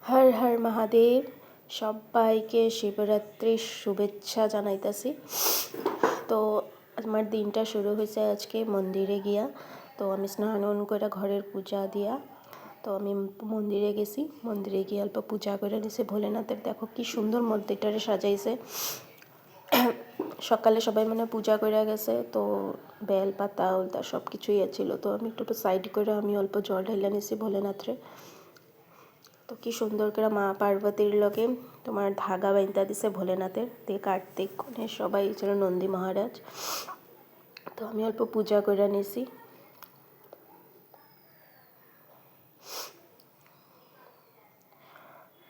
হর হর মহাদেব। সবাইকে শিবরাত্রির শুভেচ্ছা জানাইতাছি। তো আমার দিনটা শুরু হয়েছে আজকে মন্দিরে গিয়া। তো আমি স্নান করে ঘরের পূজা দিয়া তো আমি মন্দিরে গেছি। মন্দিরে গিয়ে অল্প পূজা করে নিছি ভোলেনাথের। দেখো কি সুন্দর মন্দিরটারে সাজাইছে। সকালে সবাই মানে পূজা করে গেছে, তো বেল পাতা উলতা সব কিছুই ছিল। তো আমি একটু সাইড করে আমি অল্প জল ঢেলে নিছি ভোলেনাথরে। তো কি সুন্দর করে মা পার্বতীর লগে তোমার ধাগা বাইন্দা দিছে ভোলেনাথের দিয়ে কার্তিক গণেশ সবাই ছিল, নন্দী মহারাজ। তো আমি অল্প পূজা করে নিছি।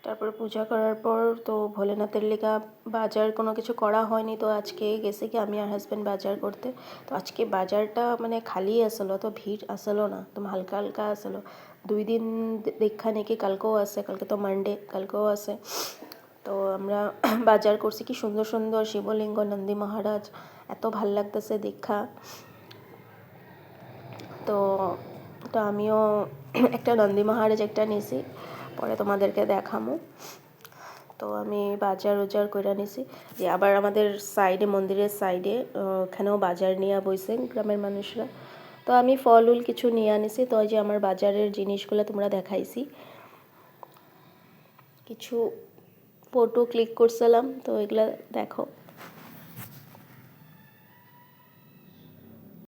তারপরে পূজা করার পর তো ভোলেনাথের লেগা বাজার কোনো কিছু করা হয়নি। তো আজকে গেছে কি আমি আর হাজব্যান্ড বাজার করতে। তো আজকে বাজারটা মানে খালি আসলো, তো ভিড় আসলো না, তো হালকা হালকা আসলো। 2 দিন দেখা নাকি কালকেও আছে, কালকে তো মানডে, কালকেও আছে। তো আমরা বাজার করছি, কি সুন্দর সুন্দর শিবলিঙ্গ, নন্দী মহারাজ, এত ভাল লাগতেছে দেখা। তো তো আমিও একটা নন্দী মহারাজ একটা নিয়েছি, পরে তোমাদেরকে দেখামো। তো আমি বাজার উজার করে নিছি। যে আবার আমাদের সাইডে, মন্দিরের সাইডে ওখানেও বাজার নিয়ে বইছে গ্রামের মানুষরা। তো আমি ফল উল কিছু নিয়ে আনিছি। তো ওই যে আমার বাজারের জিনিসগুলো তোমরা দেখাইছি, কিছু ফটো ক্লিক করছিলাম, তো এগুলা দেখো।